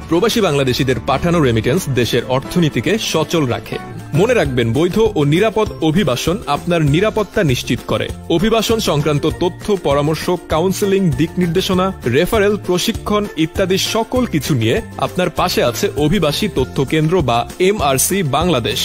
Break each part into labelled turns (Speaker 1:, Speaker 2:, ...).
Speaker 1: প্রবাসী বাংলাদেশিদের পাঠানো রেমিটেন্স দেশের অর্থনীতিকে সচল রাখে। মনে রাখবেন, বৈধ ও নিরাপদ অভিবাসন আপনার নিরাপত্তা নিশ্চিত করে। অভিবাসন সংক্রান্ত তথ্য, পরামর্শ, কাউন্সেলিং, দিক নির্দেশনা, রেফারেল, প্রশিক্ষণ ইত্যাদি সকল কিছু নিয়ে আপনার পাশে আছে অভিবাসী তথ্য কেন্দ্র বা MRC বাংলাদেশ।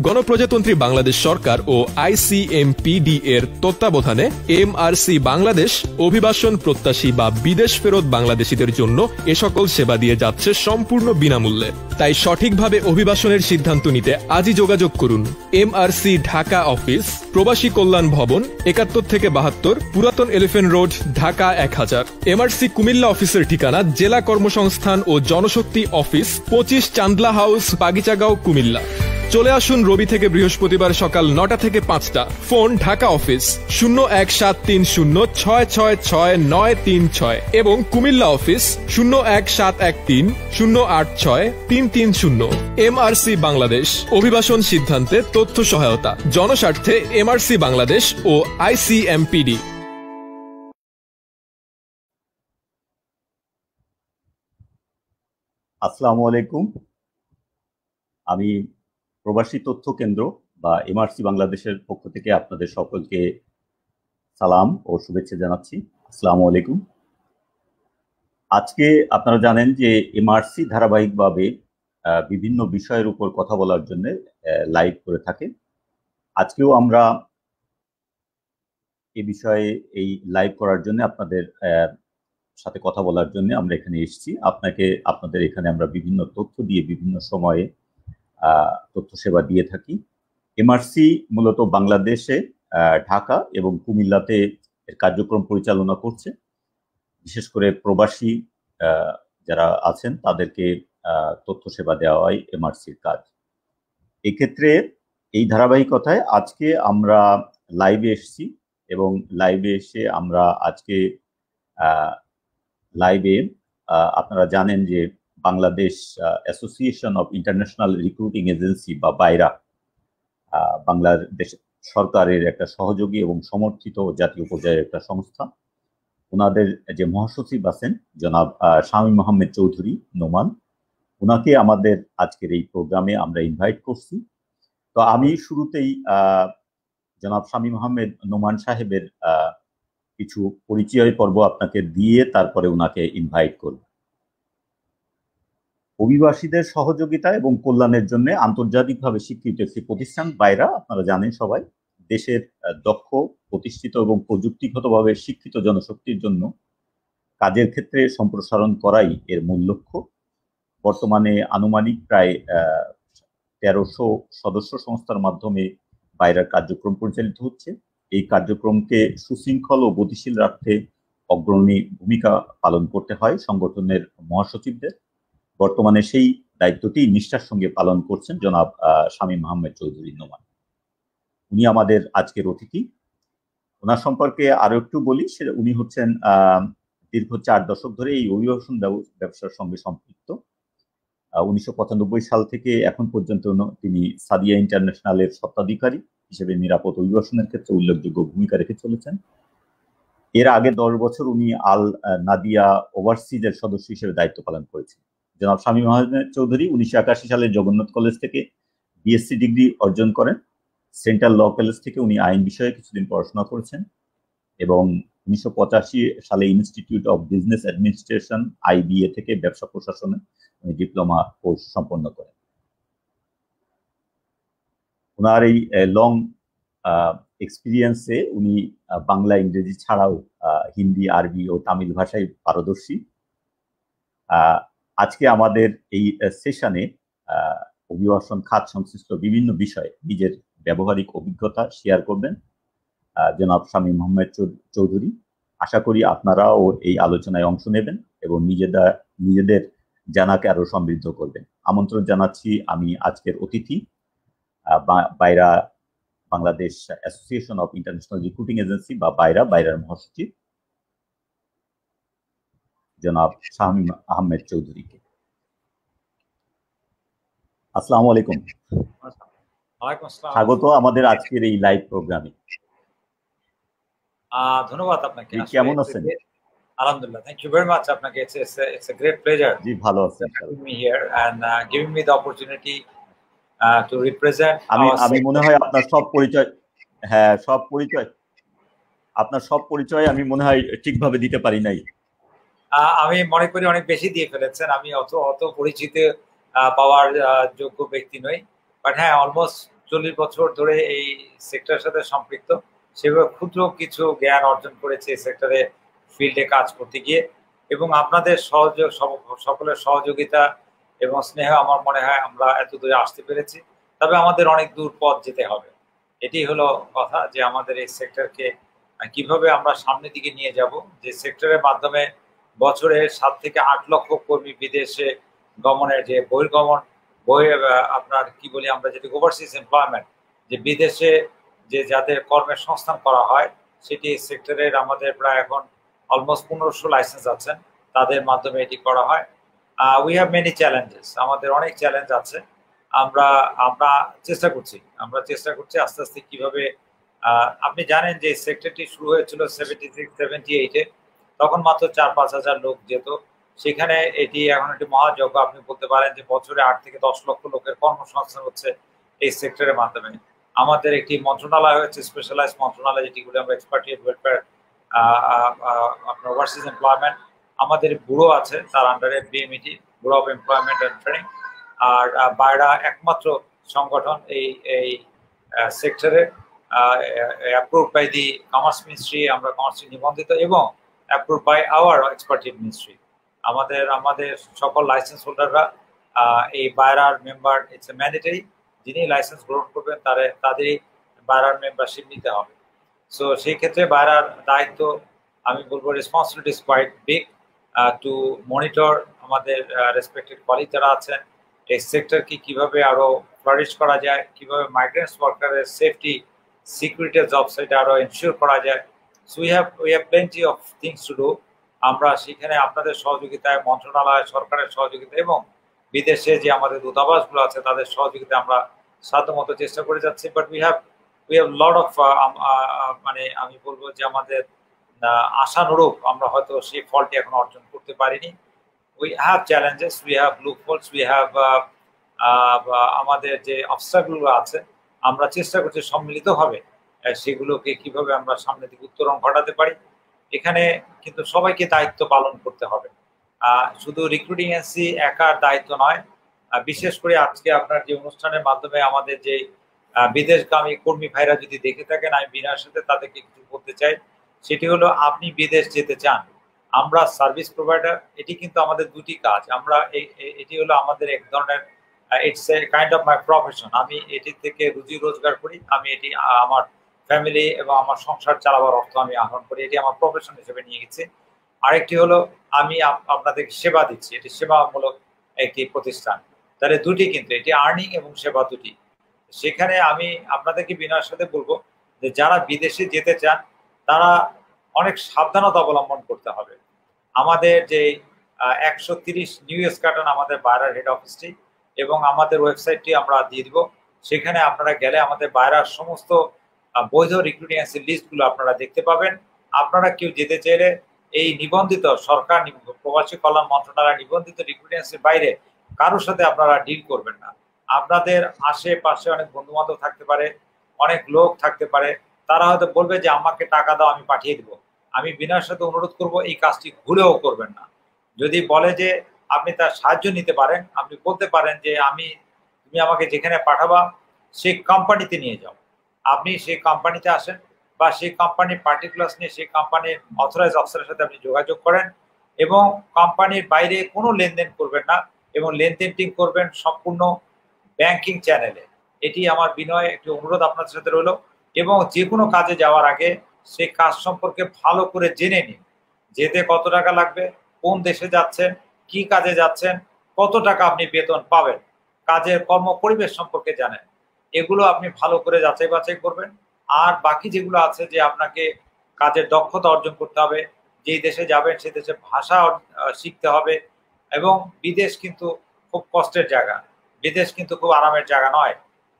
Speaker 1: গণপ্রজাতন্ত্রী বাংলাদেশ সরকার ও ICMPD এর তত্ত্বাবধানে MRC বাংলাদেশ অভিবাসন প্রত্যাশী বা বিদেশ ফেরত বাংলাদেশিদের জন্য এ সকল সেবা দিয়ে যাচ্ছে সম্পূর্ণ বিনামূল্যে। তাই সঠিকভাবে অভিবাসনের সিদ্ধান্ত নিতে আজই যোগাযোগ করুন। MRC ঢাকা অফিস, প্রবাসী কল্যাণ ভবন, 71 থেকে 72, পুরাতন elephant road, Dhaka 1000। MRC Comilla অফিসের ঠিকানা জেলা কর্মসংস্থান ও জনশক্তি অফিস, 25 চান্দলা হাউস, বাগিচাগাঁও, কুমিল্লা। চলে আসুন রবি থেকে বৃহস্পতিবার সকাল 9টা থেকে 5টা। ফোন ঢাকা অফিস 017306666936 এবং কুমিল্লা অফিস 017130863330। MRC বাংলাদেশ, অভিবাসন সিদ্ধান্তে তথ্য সহায়তা, জনস্বার্থে MRC বাংলাদেশ ও ICMPD।
Speaker 2: আসসালামু আলাইকুম। আমি প্রবাসী তথ্য কেন্দ্র বা MRC বাংলাদেশের পক্ষ থেকে আপনাদের সকলকে সালাম ও শুভেচ্ছা জানাচ্ছি। আসসালামু আলাইকুম। আজকে আপনারা জানেন যে MRC ধারাবাহিকভাবে বিভিন্ন বিষয়ের উপর কথা বলার জন্য লাইভ করে থাকে। আজকেও আমরা এই বিষয়ে এই লাইভ করার জন্য আপনাদের সাথে কথা বলার জন্য আমরা এখানে এসেছি। আপনাদের এখানে আমরা বিভিন্ন তথ্য দিয়ে বিভিন্ন সময়ে তথ্য সেবা দিয়ে থাকি। MRC মূলত বাংলাদেশে ঢাকা এবং কুমিল্লাতে এর কার্যক্রম পরিচালনা করছে। বিশেষ করে প্রবাসী যারা আছেন তাদেরকে তথ্য সেবা দেওয়াই MRCর কাজ। এক্ষেত্রে এই ধারাবাহিকতায় আজকে আমরা লাইভে এসেছি এবং লাইভে এসে আমরা আজকে লাইভে আপনারা জানেন যে Bangladesh association of international recruiting agency বা বাইরা, বাংলাদেশ সরকারের একটা সহযোগী এবং সমর্থিত জাতীয় পর্যায়ের একটা সংস্থা। ওনাদের যে মহাসচিব আছেন জনাব শামীম আহমেদ চৌধুরী নোমান, ওনাকে আমাদের আজকের এই প্রোগ্রামে আমরা ইনভাইট করছি। তো আমি শুরুতেই জনাব শামীম আহমেদ নোমান সাহেবের কিছু পরিচয় পর্ব আপনাকে দিয়ে তারপরে ওনাকে ইনভাইট করব। অভিবাসীদের সহযোগিতা এবং কল্যাণের জন্য আন্তর্জাতিকভাবে স্বীকৃত একটি প্রতিষ্ঠান বাইরা, আপনারা জানেন সবাই। দেশের দক্ষ, প্রতিষ্ঠিত এবং প্রযুক্তিগতভাবে শিক্ষিত জনশক্তির জন্য কাজের ক্ষেত্রে সম্প্রসারণ করাই এর মূল লক্ষ্য। বর্তমানে আনুমানিক প্রায় 1300 সদস্য সংস্থার মাধ্যমে বাইরার কার্যক্রম পরিচালিত হচ্ছে। এই কার্যক্রমকে সুশৃঙ্খল ও গতিশীল রাখতে অগ্রণী ভূমিকা পালন করতে হয় সংগঠনের মহাসচিবদের। বর্তমানে সেই দায়িত্বটি নিষ্ঠার সঙ্গে পালন করছেন জনাব শামীম আহমেদ চৌধুরী নোমান। উনি আমাদের আজকের অতিথি। ওনার সম্পর্কে আরো একটু বলি, উনি হচ্ছেন দীর্ঘ 4 দশক ধরে এই অভিবাসন ব্যবসার সঙ্গে সম্পৃক্ত। 1995 সাল থেকে এখন পর্যন্ত তিনি সাদিয়া ইন্টারন্যাশনালের স্বত্বাধিকারী হিসেবে নিরাপদ অভিবাসনের ক্ষেত্রে উল্লেখযোগ্য ভূমিকা রেখে চলেছেন। এর আগে 10 বছর উনি আল নাদিয়া ওভারসিজের সদস্য হিসেবে দায়িত্ব পালন করেছেন। জনাব শামীম আহমেদ চৌধুরী 1981 সালে জগন্নাথ কলেজ থেকে BSc ডিগ্রি অর্জন করেন। সেন্ট্রাল ল কলেজ থেকে উনি আইন বিষয়ে কিছুদিন পড়াশোনা করেছেন এবং 1985 সালে institute of business administration IBA থেকে ব্যবসা প্রশাসনে উনি ডিপ্লোমা কোর্স সম্পন্ন করেন। ওনার এই লং এক্সপিরিয়েন্সে উনি বাংলা, ইংরেজি ছাড়াও হিন্দি, আরবি ও তামিল ভাষায় পারদর্শী। আজকে আমাদের এই সেশনে অভিবাসন খাত সংশ্লিষ্ট বিভিন্ন বিষয়ে নিজের ব্যবহারিক অভিজ্ঞতা শেয়ার করবেন জনাব শামীম আহমেদ চৌধুরী। আশা করি আপনারাও এই আলোচনায় অংশ নেবেন এবং নিজেদের জানাকে আরো সমৃদ্ধ করবেন। আমন্ত্রণ জানাচ্ছি আমি আজকের অতিথি, বাইরা Bangladesh association of international recruiting agency বা বাইরার মহাসচিব জনাব শামীম আহমেদ চৌধুরীকে। আসসালামু আলাইকুম। স্বাগত আমাদের আজকের এই লাইভ প্রোগ্রামে।
Speaker 3: ধন্যবাদ আপনাকে।
Speaker 2: কেমন আছেন?
Speaker 3: Alhamdulillah. Thank you very much. Apnake, it's a great pleasure
Speaker 2: জি ভালো আছি
Speaker 3: having me here and giving me the opportunity to represent
Speaker 2: আমি
Speaker 3: our
Speaker 2: আমি মনে
Speaker 3: sector.
Speaker 2: হয় আপনার সব পরিচয়, হ্যাঁ সব পরিচয় আমি মনে হয় ঠিকভাবে দিতে পারি নাই।
Speaker 3: আমি মনে করি অনেক বেশি দিয়ে ফেলেছেন। আমি অত পরিচিত পাওয়ার যোগ্য ব্যক্তি নই, বাট হ্যাঁ অলমোস্ট 40 বছর ধরে এই সেক্টরের সাথে সম্পৃক্ত। সেভাবে ক্ষুদ্র কিছু জ্ঞান অর্জন করেছে এই সেক্টরে ফিল্ডে কাজ করতে গিয়ে, এবং আপনাদের সহযোগ সকলের সহযোগিতা এবং স্নেহ আমার মনে হয় আমরা এত দূরে আসতে পেরেছি। তবে আমাদের অনেক দূর পথ যেতে হবে। এটি হলো কথা যে আমাদের এই সেক্টরকে কিভাবে আমরা সামনের দিকে নিয়ে যাব, যে সেক্টরের মাধ্যমে বছরে 7 থেকে 8 লক্ষ কর্মী বিদেশে গমনের যে বহির্গমন আপনার কি বলি আমরা যেটি ওভারসিজ এমপ্লয়মেন্ট, যে বিদেশে যে যাদের কর্মের সংস্থান করা হয়, সেটি সেক্টরের আমাদের প্রায় এখন অলমোস্ট 1500 লাইসেন্স আছেন, তাদের মাধ্যমে এটি করা হয়। উই হ্যাভ মেনি চ্যালেঞ্জেস, আমাদের অনেক চ্যালেঞ্জ আছে। আমরা আমরা চেষ্টা করছি আস্তে আস্তে কিভাবে। আপনি জানেন যে সেক্টরটি শুরু হয়েছিল 76-78-এ, তখন মাত্র 4-5 হাজার লোক যেত সেখানে। এটি এখন একটি মহাযজ্ঞ, আপনি বলতে পারেন যে বছরে 8 থেকে 10 লক্ষ লোকের কর্মসংস্থান হচ্ছে এই সেক্টরের মাধ্যমে। আমাদের একটি মন্ত্রণালয় হচ্ছে, স্পেশালাইজ মন্ত্রণালয়, যেটিগুলো আমরা এক্সপার্টিয়েট ওয়েলফেয়ার, আপনার ওভারসিজ এমপ্লয়মেন্ট। আমাদের ব্যুরো আছে, তার আন্ডারে BMET, bureau of employment and training. আর বাইরা একমাত্র সংগঠন এই সেক্টরে approved by the commerce ministry, আমরা কমার্স নিবন্ধিত এবং approved by our expertise ministry. আমাদের সকল লাইসেন্স হোল্ডাররা এই বাইরার মেম্বার, ইটস এ ম্যান্ডেটরি। যিনি লাইসেন্স গ্রহণ করবেন তাদেরই বাইরার মেম্বারশিপ নিতে হবে। সো সেই ক্ষেত্রে বাইরার দায়িত্ব, আমি বলবো responsibility is quite big to monitor আমাদের রেসপেক্টেড কলিগ যারা আছেন এই সেক্টরকে কিভাবে আরো ফ্লারিশ করা যায়, কিভাবে মাইগ্রেন্টস ওয়ার্কারের সেফটি সিকিউরিটি জব সাইটে আরো এনশিওর করা যায়। So we have plenty of things to do. আমরা সেখানে আপনাদের সহযোগিতায়, মন্ত্রণালয়, সরকারের সহযোগিতা এবং বিদেশে যে আমাদের দূতাবাসগুলো আছে তাদের সহযোগিতা আমরা সাধ্যমতো চেষ্টা করে যাচ্ছি। But we have lot of মানে আমি বলবো যে আমাদের আশানুরূপ আমরা হয়তো সেই ফলটি এখন অর্জন করতে পারিনি। we have challenges, we have loopholes, we have আমাদের যে অবস্টাকলগুলো আছে, আমরা চেষ্টা করছি সম্মিলিতভাবে সেগুলোকে কিভাবে আমরা সামনের দিকে উত্তরণ ঘটাতে পারি। এখানে কিন্তু সবাইকে দায়িত্ব পালন করতে হবে, শুধু রিক্রুটিং এজেন্সি একার দায়িত্ব নয়। বিশেষ করে আজকে আপনার যে অনুষ্ঠানের মাধ্যমে আমাদের যে বিদেশগামী কর্মী ভাইরা যদি দেখে থাকেন, আমি বিনার সাথে তাদেরকে কিছু বলতে চাই। সেটি হলো, আপনি বিদেশ যেতে চান, আমরা সার্ভিস প্রোভাইডার, এটি কিন্তু আমাদের দুটি কাজ। আমরা এটি হলো আমাদের এক ধরনের, it's a kind of my profession. আমি এটি থেকে রুজি রোজগার করি, আমি এটি আমার ফ্যামিলি এবং আমার সংসার চালাবার অর্থ আমি আহরণ করি, এটি আমার প্রফেশন হিসেবে নিয়ে গেছি। আরেকটি হলো আমি আপনাদের সেবা দিচ্ছি, এটি সেবামূলক একটি প্রতিষ্ঠান। তাহলে দুটি কিন্তু, এটি আর্নিং এবং সেবা দুটি। সেখানে আমি আপনাদেরকে বিনয়ের সাথে বলবো যে যারা বিদেশে যেতে চান তারা অনেক সাবধানতা অবলম্বন করতে হবে। আমাদের যে 130 নিউ এসকার্টন আমাদের বাইরার হেড অফিসটি এবং আমাদের ওয়েবসাইটটি আমরা দিয়ে দিব। সেখানে আপনারা গেলে আমাদের বাইরার সমস্ত বৈধ রিক্রুটিং এজেন্সির লিস্টগুলো আপনারা দেখতে পাবেন। আপনারা কেউ যেতে চাইলে এই নিবন্ধিত সরকার প্রবাসী কল্যাণ মন্ত্রণালয় নিবন্ধিত রিক্রুটিং এজেন্সির বাইরে কারোর সাথে আপনারা ডিল করবেন না। আপনাদের আশেপাশে অনেক বন্ধু বান্ধব থাকতে পারে, অনেক লোক থাকতে পারে, তারা হয়তো বলবে যে আমাকে টাকা দাও, আমি পাঠিয়ে দিব। আমি বিনয়ের সাথে অনুরোধ করব এই কাজটি ভুলেও করবেন না। যদি বলে যে আপনি তার সাহায্য নিতে পারেন, আপনি বলতে পারেন যে তুমি আমাকে যেখানে পাঠাবা সেই কোম্পানিতে নিয়ে যাও। আপনি সেই কোম্পানিতে আসেন বা সেই কোম্পানির পার্টিকুলার্স নিয়ে সেই কোম্পানির অথরাইজ অফিসারের সাথে আপনি যোগাযোগ করেন এবং কোম্পানির বাইরে কোনো লেনদেন করবেন না এবং লেনদেনটি করবেন সম্পূর্ণ ব্যাংকিং চ্যানেলে। এটি আমার বিনয় একটি অনুরোধ আপনাদের সাথে রইল। এবং যে কোনো কাজে যাওয়ার আগে সেই কাজ সম্পর্কে ভালো করে জেনে নিন, যেতে কত টাকা লাগবে, কোন দেশে যাচ্ছেন, কি কাজে যাচ্ছেন, কত টাকা আপনি বেতন পাবেন, কাজের কর্ম পরিবেশ সম্পর্কে জানেন। এগুলো আপনি ভালো করে যাচাই বাছাই করবেন। আর বাকি যেগুলো আছে যে আপনাকে কাজের দক্ষতা অর্জন করতে হবে, যেই দেশে যাবেন সেই দেশের ভাষা শিখতে হবে। এবং বিদেশ কিন্তু খুব কষ্টের জায়গা, বিদেশ কিন্তু খুব আরামের জায়গা নয়,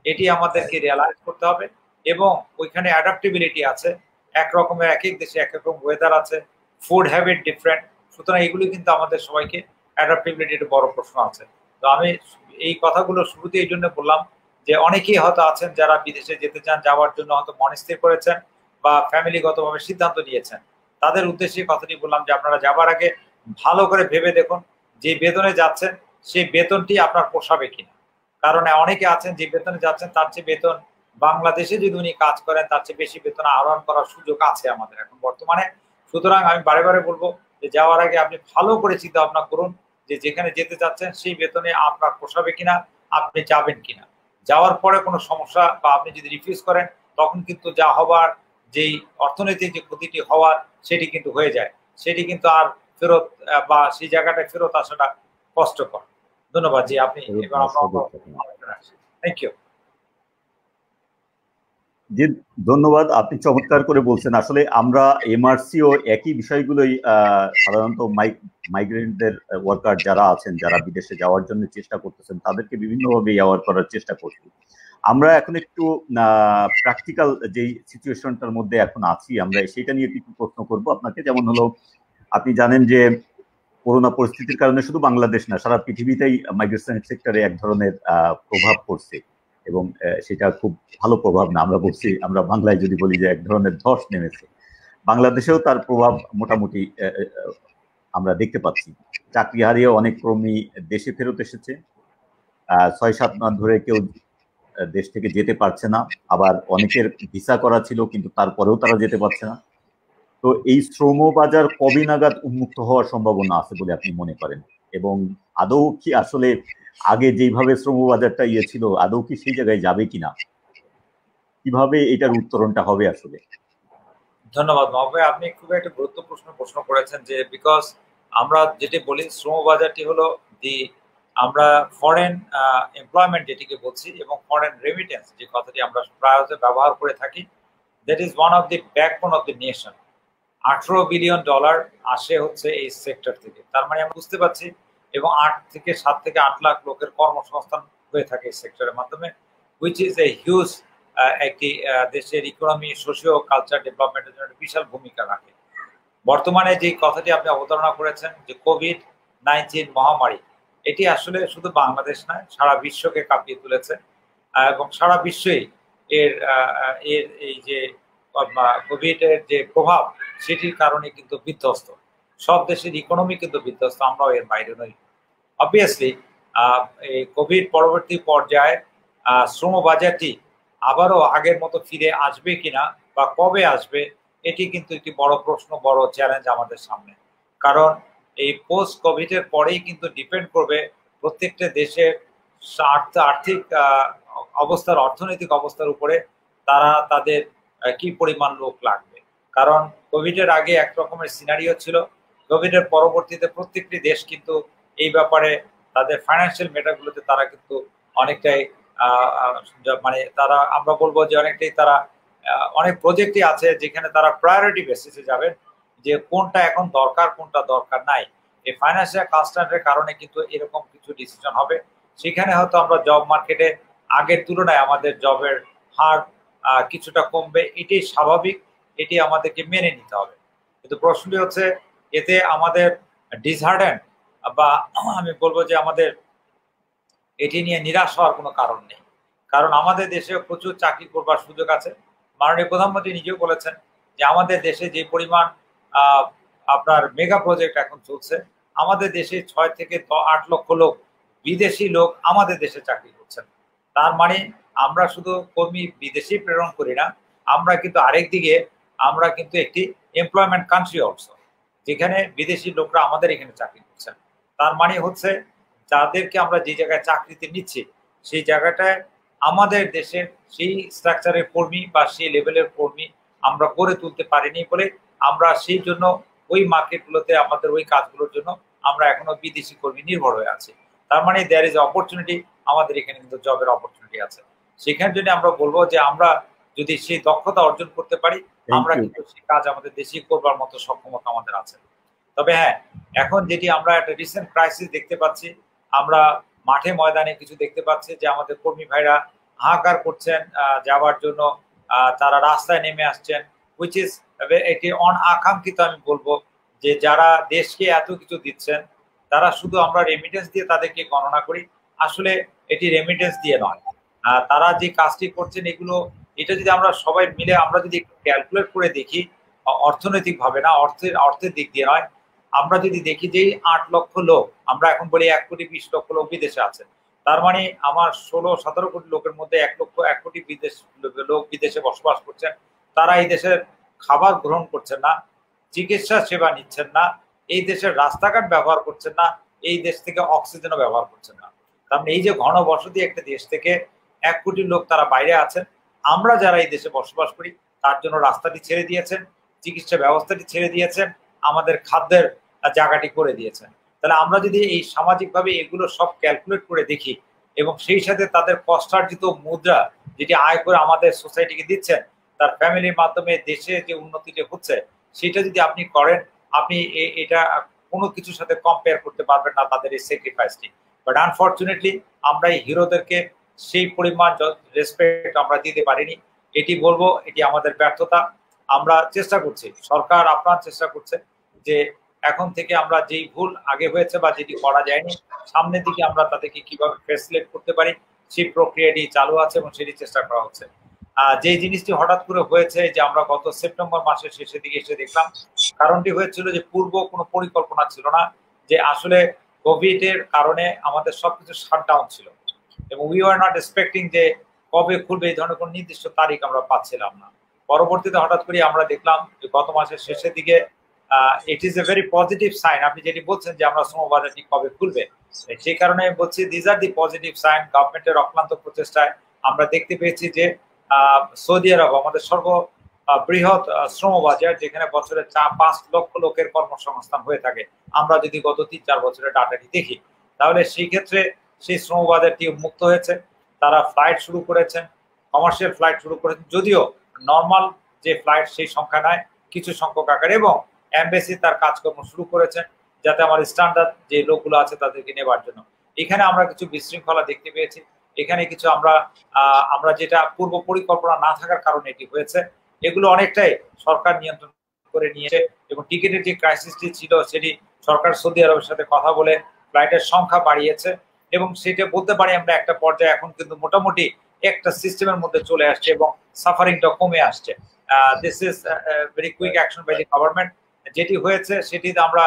Speaker 3: এটি আমাদেরকে রিয়ালাইজ করতে হবে। এবং ওইখানে অ্যাডাপ্টেবিলিটি আছে, এক রকমের এক এক দেশে এক রকম ওয়েদার আছে, ফুড হ্যাবিট ডিফারেন্ট। সুতরাং এগুলি কিন্তু আমাদের সবাইকে অ্যাডাপ্টেবিলিটির বড় প্রশ্ন আছে। তো আমি এই কথাগুলো শুরুতে এই জন্য বললাম যে অনেকেই হয়তো আছেন যারা বিদেশে যেতে চান, যাওয়ার জন্য হয়তো মনস্থির করেছেন বা ফ্যামিলিগতভাবে সিদ্ধান্ত নিয়েছেন। তাদের উদ্দেশ্যে কথাটি বললাম যে আপনারা যাবার আগে ভালো করে ভেবে দেখুন যে বেতনে যাচ্ছেন সেই বেতনটি আপনার পোষাবে কিনা। কারণ অনেকে আছেন যে বেতনে যাচ্ছেন তার চেয়ে বেতন বাংলাদেশে যদি উনি কাজ করেন তার চেয়ে বেশি বেতন আহরণ করার সুযোগ আছে আমাদের এখন বর্তমানে। সুতরাং আমি বারে বারে বলবো যে যাওয়ার আগে আপনি ভালো করে চিন্তা ভাবনা করুন যে যেখানে যেতে চাচ্ছেন সেই বেতনে আপনার পোষাবে কিনা, আপনি যাবেন কিনা। যাওয়ার পরে কোনো সমস্যা বা আপনি যদি রিফিউজ করেন তখন কিন্তু যা হবার, যেই অর্থনৈতিক যে ক্ষতিটি হওয়ার সেটি কিন্তু হয়ে যায়, সেটি কিন্তু আর ফেরত বা সেই জায়গাটায় ফেরত আসাটা কষ্টকর। ধন্যবাদ জি, আপনি এবার থ্যাংক ইউ।
Speaker 2: জি ধন্যবাদ, আপনি চমৎকার করে বলছেন। আসলে আমরা এমআরসিও একই বিষয়গুলোই সাধারণত মাইগ্রেন্টদের ওয়ার্কার যারা আছেন, যারা বিদেশে যাওয়ার জন্য চেষ্টা করতেছেন, তাদেরকে বিভিন্নভাবে অ্যাওয়ার করার চেষ্টা করছি। আমরা এখন একটু প্র্যাকটিক্যাল যেই সিচুয়েশনটার মধ্যে এখন আছি আমরা সেটা নিয়ে কিছু প্রশ্ন করব আপনাকে। যেমন হলো, আপনি জানেন যে করোনা পরিস্থিতির কারণে শুধু বাংলাদেশ না, সারা পৃথিবীতেই মাইগ্রেশন সেক্টরে এক ধরনের প্রভাব পড়ছে এবং সেটা খুব ভালো প্রভাব না। আমরা বাংলায় যদি বলি যে এক ধরনের ধস নেমেছে, বাংলাদেশেও তার প্রভাব মোটামুটি আমরা দেখতে পাচ্ছি। চাকরি হারিয়ে অনেক কর্মী দেশে ফেরত এসেছে, 6-7 মাস ধরে কেউ দেশ থেকে যেতে পারছে না, আবার অনেকের ভিসা করা ছিল কিন্তু তারপরেও তারা যেতে পারছে না। তো এই শ্রম বাজার কবে নাগাদ উন্মুক্ত হওয়ার সম্ভাবনা আছে বলে আপনি মনে করেন? এবং আদৌ কি আসলে আগে যেইভাবে শ্রম বাজারটা ছিল আদৌ কি সেই জায়গায় যাবে কিনা, কিভাবে এটার উত্তরণটা হবে আসলে?
Speaker 3: ধন্যবাদ মহাশয়, আপনি খুব একটা গুরুত্বপূর্ণ প্রশ্ন করেছেন। যে বিকজ আমরা যেটি বলি শ্রম বাজারটি হলো আমরা ফরেন এমপ্লয়মেন্ট যেটিকে বলছি এবং ফরেন রেমিটেন্স যে কথাটি আমরা প্রায়ত ব্যবহার করে থাকি, that is one of the backbone of the nation. $18 billion আসে হচ্ছে এই সেক্টর থেকে। তার মানে আমরা বুঝতে পারছি, এবং 7 থেকে 8 লাখ লোকের কর্মসংস্থান হয়ে থাকে এই সেক্টরের মাধ্যমে, হুইচ ইজ এ হিউজ একটি দেশের ইকোনমি, সোশিও কালচার ডেভেলপমেন্টের জন্য বিশাল ভূমিকা রাখে। বর্তমানে যে কথাটি আপনি অবতারণা করেছেন যে কোভিড-19 মহামারী, এটি আসলে শুধু বাংলাদেশ নয়, সারা বিশ্বকে কাঁপিয়ে তুলেছে এবং সারা বিশ্বই এর এই যে কোভিডের যে প্রভাব সেটির কারণে কিন্তু বিধ্বস্ত। সব দেশের ইকোনমি কিন্তু বিধ্বস্ত, আমরাও এর বাইরে নই। অবভিয়াসলি এই কোভিড পরবর্তী পর্যায়ে শ্রম বাজারটি আবারও আগের মতো ফিরে আসবে কিনা বা কবে আসবে, এটি কিন্তু একটি বড় প্রশ্ন, বড় চ্যালেঞ্জ আমাদের সামনে। কারণ এই পোস্ট কোভিডের পরেই কিন্তু ডিপেন্ড করবে প্রত্যেকটা দেশের আর্থিক অবস্থার, অর্থনৈতিক অবস্থার উপরে তারা তাদের কি পরিমাণ লোক লাগবে। কারণ কোভিডের আগে এক রকমের সিনারিও ছিল, কোভিডের পরবর্তীতে প্রত্যেকটি দেশ কিন্তু এই ব্যাপারে তাদের ফাইন্যান্সিয়াল মেটারগুলোতে তারা কিন্তু অনেকটাই মানে তারা, আমরা বলবো যে অনেকটাই তারা অনেক প্রজেক্টই আছে যেখানে তারা প্রায়োরিটি বেসিসে যাবে যে কোনটা এখন দরকার, কোনটা দরকার নাই। এই ফাইন্যান্সিয়াল কনস্ট্যান্টের কারণে কিন্তু এরকম কিছু ডিসিশন হবে। সেখানে হয়তো আমরা জব মার্কেটে আগের তুলনায় আমাদের জবের হার কিছুটা কমবে, এটি স্বাভাবিক, এটি আমাদেরকে মেনে নিতে হবে। কিন্তু প্রশ্নটি হচ্ছে এতে আমাদের ডিসহার্টেন বা আমি বলবো যে আমাদের এটি নিয়ে নিরাশ হওয়ার কোনো কারণ নেই। কারণ আমাদের দেশে প্রচুর চাকরি করবার সুযোগ আছে। মাননীয় প্রধানমন্ত্রী নিজেও বলেছেন যে আমাদের দেশে যে পরিমাণ আপনার মেগা প্রজেক্ট এখন চলছে, আমাদের দেশে 6 থেকে 8 লক্ষ লোক, বিদেশি লোক আমাদের দেশে চাকরি করছেন। তার মানে আমরা শুধু কর্মী বিদেশি প্রেরণ করি না, আমরা কিন্তু আরেক দিকে আমরা কিন্তু একটি এমপ্লয়মেন্ট কান্ট্রি অলসো, যেখানে বিদেশি লোকরা আমাদের এখানে চাকরি করছেন। তার মানে হচ্ছে যাদেরকে আমরা যে জায়গায় চাকরিতে নিচ্ছি সেই জায়গাটায় আমাদের দেশের সেই স্ট্রাকচারের কর্মী বা সেই লেভেলের কর্মী আমরা গড়ে তুলতে পারিনি বলে আমরা সেই জন্য ওই মার্কেটগুলোতে আমাদের ওই কাজগুলোর জন্য আমরা এখনো বিদেশি কর্মী নির্ভর হয়ে আছি। তার মানে দেয়ার ইজ অপরচুনিটি, আমাদের এখানে কিন্তু জবের অপরচুনিটি আছে। সেখানে যদি আমরা বলবো যে আমরা যদি সেই দক্ষতা অর্জন করতে পারি, আমরা কিন্তু সেই কাজ আমাদের দেশেই করবার মতো সক্ষমতা আমাদের আছে। তবে হ্যাঁ, এখন যেটি আমরা একটা রিসেন্ট ক্রাইসিস দেখতে পাচ্ছি, আমরা মাঠে ময়দানে কিছু দেখতে পাচ্ছি যে আমাদের কর্মী ভাইরা হাহাকার করছেন যাওয়ার জন্য, তারা রাস্তায় নেমে আসছেন, হুইচ ইজ একটি অনাকাঙ্ক্ষিত আমি বলবো যে যারা দেশকে এত কিছু দিচ্ছেন তারা শুধু আমরা রেমিটেন্স দিয়ে তাদেরকে গণনা করি, আসলে এটি রেমিটেন্স দিয়ে নয়। তারা যে কাজটি করছেন এগুলো, এটা যদি আমরা সবাই মিলে আমরা যদি ক্যালকুলেট করে দেখি অর্থনৈতিক ভাবে না, অর্থের দিক দিয়ে নয়, আমরা যদি দেখি যে 8 লক্ষ লোক, আমরা এখন বলি 1,20,00,000 লোক বিদেশে আছে, তার মানে আমার 16-17 কোটি লোকের মধ্যে 1 কোটি লোক বিদেশে বসবাস করছেন। তারা এই দেশের খাবার গ্রহণ করছেন না, চিকিৎসা সেবা নিচ্ছেন না, এই দেশের রাস্তাঘাট ব্যবহার করছেন না, এই দেশ থেকে অক্সিজেনও ব্যবহার করছেন না। তার মানে এই যে ঘনবসতি একটা দেশ থেকে 1 কোটি লোক তারা বাইরে আছেন, আমরা যারা এই দেশে বসবাস করি তার জন্য রাস্তাটি ছেড়ে দিয়েছেন, চিকিৎসা ব্যবস্থাটি ছেড়ে দিয়েছেন, আমাদের খাদ্যের জায়গাটি করে দিয়েছেন। তাহলে আমরা যদি এই সামাজিকভাবে এগুলো সব ক্যালকুলেট করে দেখি এবং সেই সাথে তাদের কষ্টার্জিত মুদ্রা যেটি আয় করে আমাদের সোসাইটিকে দিচ্ছেন, তার ফ্যামিলির মাধ্যমে দেশে যে উন্নতিটি হচ্ছে সেটা যদি আপনি করেন, আপনি এটা কোনো কিছুর সাথে কম্পেয়ার করতে পারবেন না তাদের এই স্যাক্রিফাইসটি। বাট আনফর্চুনেটলি আমরা এই হিরোদেরকে সেই পরিমাণ রেসপেক্ট আমরা দিতে পারিনি। এটি বলবো এটি আমাদের ব্যর্থতা। আমরা চেষ্টা করছি, সরকার আপনার চেষ্টা করছে যে এখন থেকে আমরা যেই ভুল আগে হয়েছে বা যেটি করা যায়নি সামনের দিকে আমরা তাদেরকে কিভাবে ফেসিলেট করতে পারি সেই প্রক্রিয়াটি চালু আছে এবং সেটি চেষ্টা করা হচ্ছে। যে জিনিসটি হঠাৎ করে হয়েছে যে আমরা গত সেপ্টেম্বর মাসের শেষের দিকে এসে দেখলাম, কারণটি হয়েছিল যে পূর্ব কোনো পরিকল্পনা ছিল না, যে আসলে কোভিড এর কারণে আমাদের সবকিছু শাটডাউন ছিল এবং উই আর নট এক্সপেক্টিং যে কবে খুলবে এই ধরনের কোনো নির্দিষ্ট তারিখ আমরা পাচ্ছিলাম না। পরবর্তীতে হঠাৎ করে আমরা দেখলাম যে গত মাসের শেষের দিকে it is a very positive sign. আপনি যেটি বলছেন যে আমরা শ্রমবাজারটি কবে খুলবে, সেই কারণে আমি বলছি these are the positive sign. গভর্নমেন্টের অক্লান্ত প্রচেষ্টায় আমরা দেখতে পেয়েছি যে সৌদি আরব আমাদের বৃহৎ শ্রমবাজার, যেখানে বছরে 5 লক্ষ লোকের কর্মসংস্থান হয়ে থাকে। আমরা যদি গত 3-4 বছরের ডাটাটি দেখি তাহলে সেই ক্ষেত্রে সেই শ্রমবাজারটি মুক্ত হয়েছে। তারা ফ্লাইট শুরু করেছেন, কমার্শিয়াল ফ্লাইট শুরু করেছেন, যদিও নর্মাল যে ফ্লাইট সেই সংখ্যা নয়, কিছু সংখ্যক আকারে, এবং এমবেসি তার কাজকর্ম শুরু করেছেন যাতে আমার স্ট্যান্ডার্ড যে লোকগুলো আছে তাদেরকে নেবার জন্য। এখানে আমরা কিছু বিশৃঙ্খলা দেখতে পেয়েছি, এখানে কিছু আমরা যেটা পূর্ব পরিকল্পনা না থাকার কারণে এটি হয়েছে, এগুলো অনেকটাই সরকার নিয়ন্ত্রণ করে নিয়েছে। এবং টিকিটের যে ক্রাইসিসটি ছিল সেটি সরকার সৌদি আরবের সাথে কথা বলে ফ্লাইটের সংখ্যা বাড়িয়েছে এবং সেটা বলতে পারি আমরা একটা পর্যায়ে এখন কিন্তু মোটামুটি একটা সিস্টেমের মধ্যে চলে আসছে এবং সাফারিংটা কমে আসছে। This is very quick action by the government. যেটি হয়েছে সেটিতে আমরা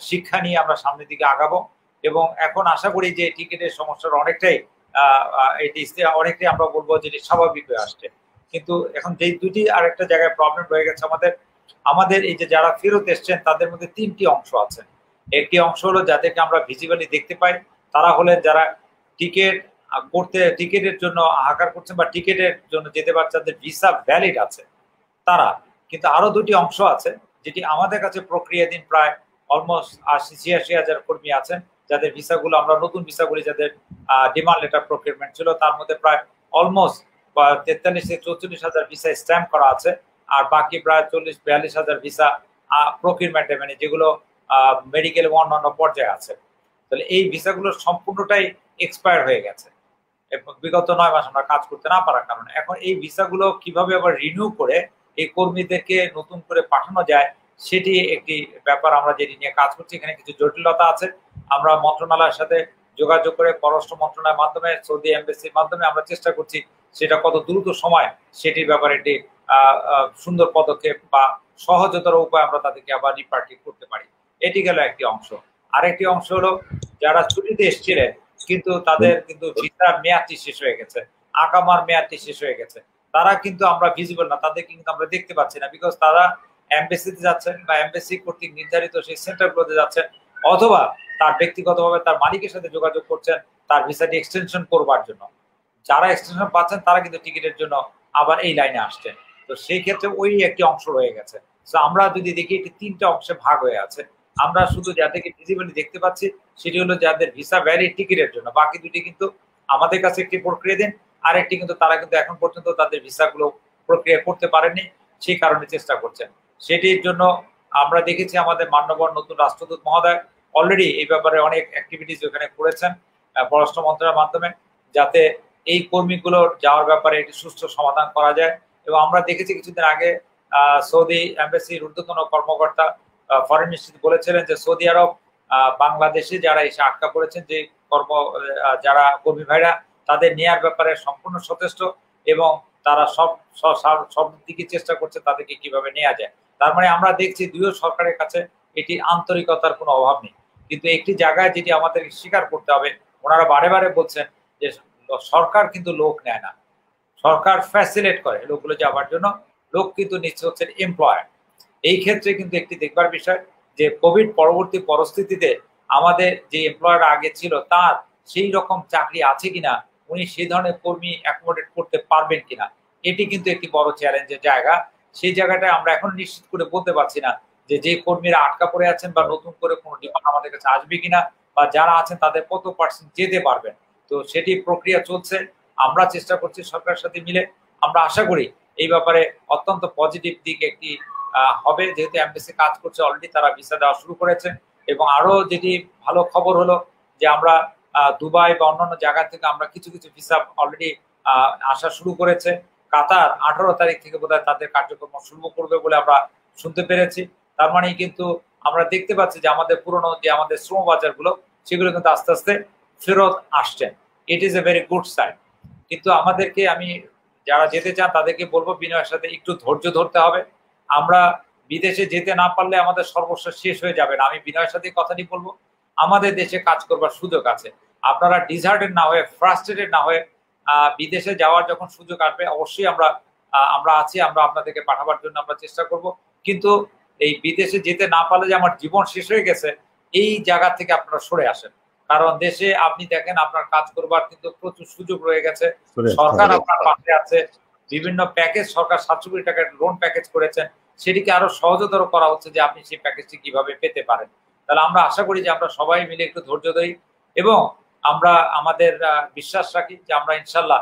Speaker 3: শিক্ষা নিয়ে আমরা সামনের দিকে আগাবো এবং এখন আশা করি যে টিকিটের সমস্যার অনেকটাই আমরা বলবো যেটি স্বাভাবিক হয়ে আসছে। কিন্তু এখন যেই দুটি আরেকটা জায়গায় প্রবলেম রয়ে গেছে আমাদের এই যে যারা ফেরত এসছেন তাদের মধ্যে 3টি অংশ আছে। একটি অংশ হলো যাদেরকে আমরা ভিজিবলি দেখতে পাই, তারা হলেন যারা টিকিটের জন্য হাহাকার করছেন বা টিকিটের জন্য যেতে পারছে, যাদের ভিসা ভ্যালিড আছে তারা। কিন্তু আরো 2টি অংশ আছে যেটি আমাদের কাছে প্রক্রিয়াধীন, প্রায় অলমোস্ট 80-86 হাজার কর্মী আছেন যাদের ভিসাগুলো আমরা নতুন ভিসাগুলি যাদের ডিমান্ড লেটার প্রকিউরমেন্ট ছিল তার মধ্যে প্রায় অলমোস্ট 43-44 হাজার ভিসা স্ট্যাম্প করা আছে, আর বাকি প্রায় 40-42 হাজার ভিসা প্রকিউরমেন্টে, মানে যেগুলো মেডিকেল এবং অন্যান্য পর্যায়ে আছে। তাহলে এই ভিসাগুলো সম্পূর্ণটাই এক্সপায়ার হয়ে গেছে বিগত 9 মাস আমরা কাজ করতে না পারার কারণে। এখন এই ভিসাগুলো কিভাবে আবার রিনিউ করে এই কর্মীদেরকে নতুন করে পাঠানো যায় সেটি একটি ব্যাপার, আমরা যেটি নিয়ে কাজ করছি। এখানে কিছু জটিলতা আছে, আমরা মন্ত্রণালয়ের সাথে যোগাযোগ করে পররাষ্ট্র মন্ত্রণালয়ের মাধ্যমে সৌদি এমবেসির মাধ্যমে আমরা চেষ্টা করছি সেটা কত দ্রুত সময় সেটির ব্যাপারে একটি সুন্দর পদক্ষেপ বা সহজতর উপায় আমরা তাদেরকে আবার রিপার্টি করতে পারি। এটি গেল একটি অংশ। আরেকটি অংশ হলো যারা ছুটিতে এসেছিলেন কিন্তু তাদের কিন্তু ভিসার মেয়াদটি শেষ হয়ে গেছে, আকামার মেয়াদটি শেষ হয়ে গেছে, তারা কিন্তু আমরা ভিজিবল না, তাদেরকে কিন্তু আমরা দেখতে পাচ্ছি না, বিকজ তারা এমবেসিতে যাচ্ছেন বা এমবেসি কর্তৃক নির্ধারিত সেই সেন্টারগুলোতে যাচ্ছেন, অথবা তার ব্যক্তিগতভাবে তার মালিকের সাথে যোগাযোগ করছেন তার ভিসাটি এক্সটেনশন করবার জন্য। যারা এক্সটেনশন পাচ্ছেন তারা কিন্তু টিকিটের জন্য আবার এই লাইনে আসছেন। তো সেই ক্ষেত্রে ওই একটি অংশ রয়ে গেছে। তো আমরা যদি দেখি এটি 3টে অংশে ভাগ হয়ে আছে। আমরা শুধু যাদেরকে ভিজিবলি দেখতে পাচ্ছি সেটি হলো যাদের ভিসা ভ্যালিড টিকিটের জন্য, বাকি দুটি কিন্তু আমাদের কাছে একটি প্রক্রিয়া দিন, আর একটি কিন্তু তারা কিন্তু এখন পর্যন্ত তাদের ভিসাগুলো প্রক্রিয়া করতে পারেননি, সেই কারণে চেষ্টা করছেন। সেটির জন্য আমরা দেখেছি আমাদের মান্যবর নতুন রাষ্ট্রদূত মহোদয় অলরেডি এই ব্যাপারে অনেক অ্যাক্টিভিটিস ওখানে করেছেন পররাষ্ট্র মন্ত্রণালয়ের মাধ্যমে, যাতে এই কর্মীগুলোর যাওয়ার ব্যাপারে একটি সুষ্ঠু সমাধান করা যায়। এবং আমরা দেখেছি কিছুদিন আগে সৌদি এমবেসির ঊর্ধ্বতন কর্মকর্তা ফরেন মিনিস্টার বলেছিলেন যে সৌদি আরব বাংলাদেশে যারা এসে আটকা পড়েছেন, যে যারা কর্মী ভাইরা, তাদের নেয়ার ব্যাপারে সম্পূর্ণ সচেষ্ট এবং তারা সব দিকে চেষ্টা করছে তাদেরকে কিভাবে নেওয়া যায়। তার মানে আমরা দেখছি দুইও সরকারের কাছে এটি আন্তরিকতার কোনো অভাব নেই। কিন্তু একটি জায়গায় যেটি আমাদের স্বীকার করতে হবে, ওনারা বারে বারে বলছেন যে সরকার কিন্তু লোক নেয় না, সরকার ফ্যাসিলিটেট করে লোকগুলো যাওয়ার জন্য, লোক কিন্তু নিশ্চয় হচ্ছেন এমপ্লয়ার। এই ক্ষেত্রে কিন্তু একটি দেখবার বিষয় যে কোভিড পরবর্তী পরিস্থিতিতে আমাদের যে এমপ্লয়াররা আগে ছিল তার সেই রকম চাকরি আছে কিনা, উনি সেই ধরনের কর্মী অ্যাকোমোডেট করতে পারবেন কিনা, এটি কিন্তু একটি বড় চ্যালেঞ্জের জায়গা। সেই জায়গাটায় আমরা এখন নিশ্চিত করে বলতে পারছি না যে কর্মীরা আটকা পড়ে আছেন বা নতুন করে কোনো ডিমান্ড আমাদের কাছে আসবে কিনা, বা যারা আছেন তাদের কত পার্সেন্ট যেতে পারবেন। তো সেটি প্রক্রিয়া চলছে, আমরা চেষ্টা করছি সরকারের সাথে মিলে। আমরা আশা করি এই ব্যাপারে অত্যন্ত পজিটিভ দিক একটি হবে, যেহেতু এমবেসি কাজ করছে অলরেডি, তারা ভিসা দেওয়া শুরু করেছে। এবং আরো যেটি ভালো খবর হলো যে আমরা দুবাই বা অন্যান্য জায়গা থেকে আমরা কিছু কিছু ভিসা অলরেডি আসা শুরু করেছে। কাতার 18 তারিখ থেকে বোধহয় তাদের কার্যক্রম শুরু করবে বলে আমরা শুনতে পেরেছি। তার মানে কিন্তু আমরা দেখতে পাচ্ছি যে আমাদের পুরনো যে আমাদের শ্রম বাজারগুলো, সেগুলো কিন্তু আস্তে আস্তে ফেরত আসছেন। It is a very good sign. কিন্তু আমাদেরকে, আমি যারা যেতে চান তাদেরকে বলবো বিনয়ের সাথে একটু ধৈর্য ধরতে হবে। আমরা বিদেশে যেতে না পারলে আমাদের সর্বস্ব শেষ হয়ে যাবে না। আমি বিনয়ের সাথে কথাটি বলবো, আমাদের দেশে কাজ করবার সুযোগ আছে। আপনারা ডিসার্টেড না হয়ে, ফ্রাস্ট্রেটেড না হয়ে, বিদেশে যাওয়ার যখন সুযোগ আসবে অবশ্যই আমরা আছি, আমরা আপনাদেরকে পাঠাবার জন্য আমরা চেষ্টা করব। কিন্তু এই বিদেশে যেতে না পারলে যে আমার জীবন শেষ হয়ে গেছে, এই জায়গা থেকে আপনারা সরে আসেন। কারণ দেশে আপনি দেখেন আপনার কাজ করবার কিন্তু প্রচুর সুযোগ রয়ে গেছে, সরকার আপনার পাশে আছে, বিভিন্ন প্যাকেজ সরকার 700 কোটি টাকার লোন প্যাকেজ করেছেন, সেটিকে আরো সহজতর করা হচ্ছে যে আপনি সেই প্যাকেজটি কিভাবে পেতে পারেন। তাহলে আমরা আশা করি যে আমরা সবাই মিলে একটু ধৈর্য ধরি এবং আমরা আমাদের বিশ্বাস রাখি যে আমরা ইনশাল্লাহ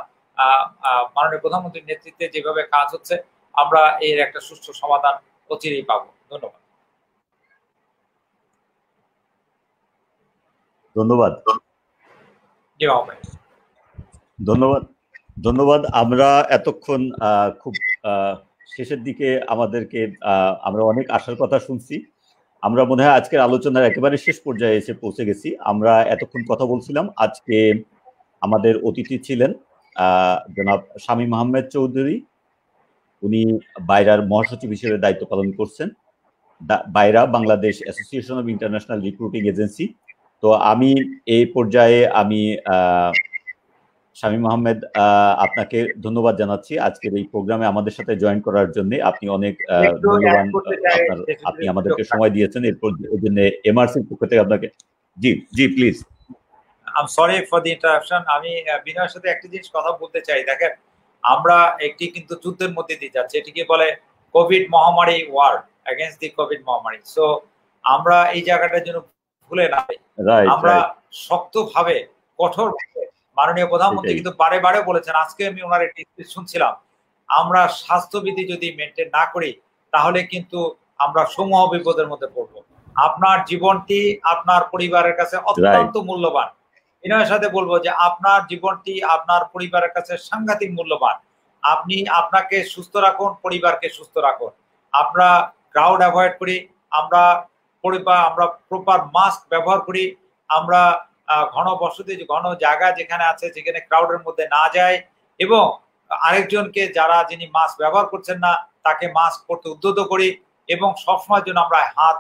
Speaker 3: মাননীয় প্রধানমন্ত্রীর নেতৃত্বে যেভাবে কাজ হচ্ছে আমরা এর একটা সুষ্ঠু সমাধান অচিরেই পাবো। ধন্যবাদ।
Speaker 2: ধন্যবাদ।
Speaker 3: জি ভাই,
Speaker 2: ধন্যবাদ। আমরা এতক্ষণ খুব শেষের দিকে আমরা অনেক আশার কথা শুনছি। আমরা মনে হয় আজকের আলোচনার একেবারে শেষ পর্যায়ে এসে পৌঁছে গেছি। আমরা এতক্ষণ কথা বলছিলাম, আজকে আমাদের অতিথি ছিলেন জনাব শামীম আহমেদ চৌধুরী। উনি বাইরার মহাসচিব হিসেবে দায়িত্ব পালন করছেন, বাইরা Bangladesh association of international recruiting agency. তো আমি এই পর্যায়ে শামীম আহমেদ আপনাকে ধন্যবাদ জানাচ্ছি আজকের এই প্রোগ্রামে আমাদের সাথে জয়েন করার জন্য। আপনি অনেক মূল্যবান, আপনি আমাদেরকে সময় দিয়েছেন, এরপর এই জন্য এমআরসির পক্ষ থেকে আপনাকে জি please.
Speaker 3: I am sorry for the interruption. আমি বিনয়ের সাথে একটা জিনিস কথা বলতে চাই। দেখেন, আমরা একটি কিন্তু যুদ্ধের মধ্যে দিয়ে যাচ্ছি, এটিকে বলে কোভিড মহামারী, ওয়ার এগেইনস্ট দি কোভিড মহামারী। সো আমরা এই জায়গাটার জন্য ভুলে না, আমরা শক্তভাবে, কঠোরভাবে, মাননীয় প্রধানমন্ত্রী কিন্তু বারে বারে বলেছেন, আজকে আমি ওনার একটি স্পিচ শুনছিলাম, আমরা স্বাস্থ্যবিধি যদি মেনটেন না করি তাহলে কিন্তু আমরা সমূহ বিপদের মধ্যে পড়বো। আপনার জীবনটি আপনার পরিবারের কাছে অত্যন্ত মূল্যবান। বিনয়ের সাথে বলবো যে আপনার জীবনটি আপনার পরিবারের কাছে সাংঘাতিক মূল্যবান। আপনি আপনাকে সুস্থ রাখুন, পরিবারকে সুস্থ রাখুন। আমরা ক্রাউড অ্যাভয়েড করি, আমরা প্রপার মাস্ক ব্যবহার করি, আমরা ঘনবসতি ঘন জায়গা যেখানে আছে সেখানে ক্রাউডের মধ্যে না যায়, এবং আরেকজনকে যিনি মাস্ক ব্যবহার করছেন না তাকে মাস্ক পরতে উদ্যত করি, এবং সবসময়ের জন্য আমরা হাত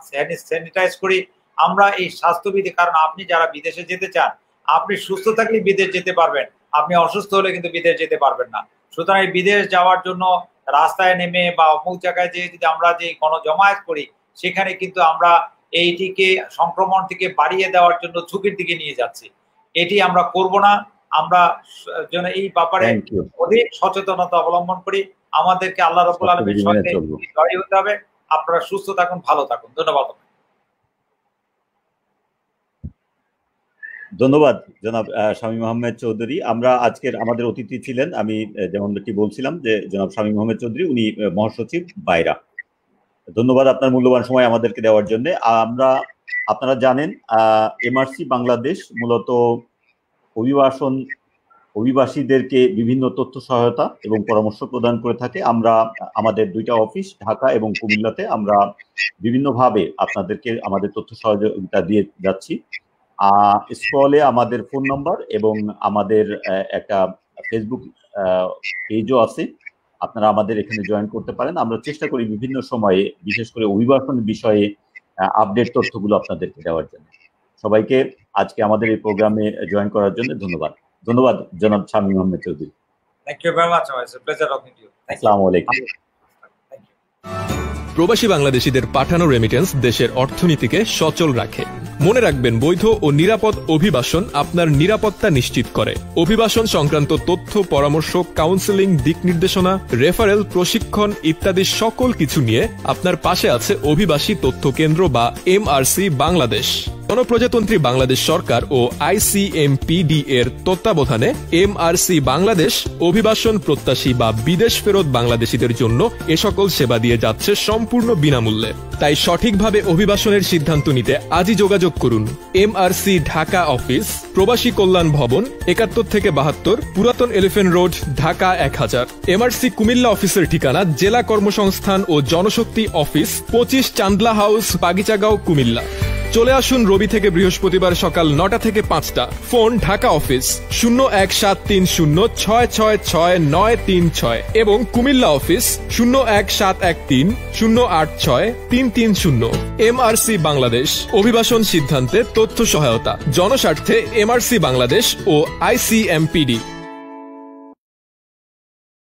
Speaker 3: স্যানিটাইজ করি। আমরা এই স্বাস্থ্যবিধি, কারণ আপনি যারা বিদেশে যেতে চান, আপনি সুস্থ থাকলে বিদেশ যেতে পারবেন, আপনি অসুস্থ হলে কিন্তু বিদেশ যেতে পারবেন না। সুতরাং বিদেশ যাওয়ার জন্য রাস্তায় নেমে বা অমুক জায়গায় যে যদি আমরা যে গণজমায়েত করি, সেখানে কিন্তু আমরা এইটিকে সংক্রমণ থেকে বাড়িয়ে দেওয়ার জন্য ঝুঁকির দিকে নিয়ে যাচ্ছি। এটি আমরা করব না। আমরা যেন এই ব্যাপারে অধিক সচেতনতা অবলম্বন করি। আমাদেরকে আল্লাহ রাব্বুল আলামিনের সঙ্গে জড়িয়ে হতে হবে। আপনারা সুস্থ থাকুন, ভালো থাকুন।
Speaker 2: ধন্যবাদ জনাব শামীম আহমেদ চৌধুরী। আমাদের অতিথি ছিলেন, আমি যেমনটি বলছিলাম যে জনাব শামীম আহমেদ চৌধুরী, উনি মহাসচিব বাইরা। ধন্যবাদ আপনার মূল্যবান সময় আমাদেরকে দেওয়ার জন্য। আপনারা জানেন এমআরসি বাংলাদেশ মূলত অভিবাসন অভিবাসীদেরকে বিভিন্ন তথ্য সহায়তা এবং পরামর্শ প্রদান করে থাকে। আমরা আমাদের 2টা অফিস ঢাকা এবং কুমিল্লাতে আমরা বিভিন্নভাবে আপনাদেরকে আমাদের তথ্য সহযোগিতা দিয়ে যাচ্ছি। স্ক্রলে আমাদের ফোন নাম্বার এবং আমাদের একটা ফেসবুক পেজও আছে, আপনারা আমাদের এখানে জয়েন করতে পারেন। আমরা চেষ্টা করি বিভিন্ন সময়ে, বিশেষ করে অভিবাসন বিষয়ে আপডেট তথ্যগুলো আপনাদেরকে দেওয়ার জন্য। সবাইকে আজকে আমাদের এই প্রোগ্রামে জয়েন করার জন্য ধন্যবাদ। ধন্যবাদ জনাব Shamim Ahmed Chowdhury.
Speaker 3: Thank you very much. It's a pleasure talking to you.
Speaker 2: আসসালামু আলাইকুম।
Speaker 1: প্রবাসী বাংলাদেশিদের পাঠানো রেমিটেন্স দেশের অর্থনীতিকে সচল রাখে। মনে রাখবেন, বৈধ ও নিরাপদ অভিবাসন আপনার নিরাপত্তা নিশ্চিত করে। অভিবাসন সংক্রান্ত তথ্য, পরামর্শ, কাউন্সেলিং, দিক নির্দেশনা, রেফারেল, প্রশিক্ষণ ইত্যাদি সকল কিছু নিয়ে আপনার পাশে আছে অভিবাসী তথ্য কেন্দ্র বা এমআরসি বাংলাদেশ। গণপ্রজাতন্ত্রী বাংলাদেশ সরকার ও ICMPD এর তত্ত্বাবধানে এমআরসি বাংলাদেশ অভিবাসন প্রত্যাশী বা বিদেশ ফেরত বাংলাদেশিদের জন্য এ সকল সেবা দিয়ে যাচ্ছে সম্পূর্ণ বিনামূল্যে। তাই সঠিকভাবে অভিবাসনের সিদ্ধান্ত নিতে আজই যোগাযোগ করুন। এমআরসি ঢাকা অফিস, প্রবাসী কল্যাণ ভবন, 71 থেকে 72, পুরাতন elephant road, Dhaka 1000। MRC Comilla অফিসের ঠিকানা জেলা কর্মসংস্থান ও জনশক্তি অফিস, 25 চান্দলা হাউস, বাগিচাগাঁও, কুমিল্লা। চলে আসুন রবি থেকে বৃহস্পতিবার সকাল 9টা থেকে 5টা। ফোন ঢাকা অফিস 017306666936 এবং কুমিল্লা অফিস 01713086330। এমআরসি বাংলাদেশ, অভিবাসন সিদ্ধান্তে তথ্য সহায়তা, জনস্বার্থে এমআরসি বাংলাদেশ ও ICMPD।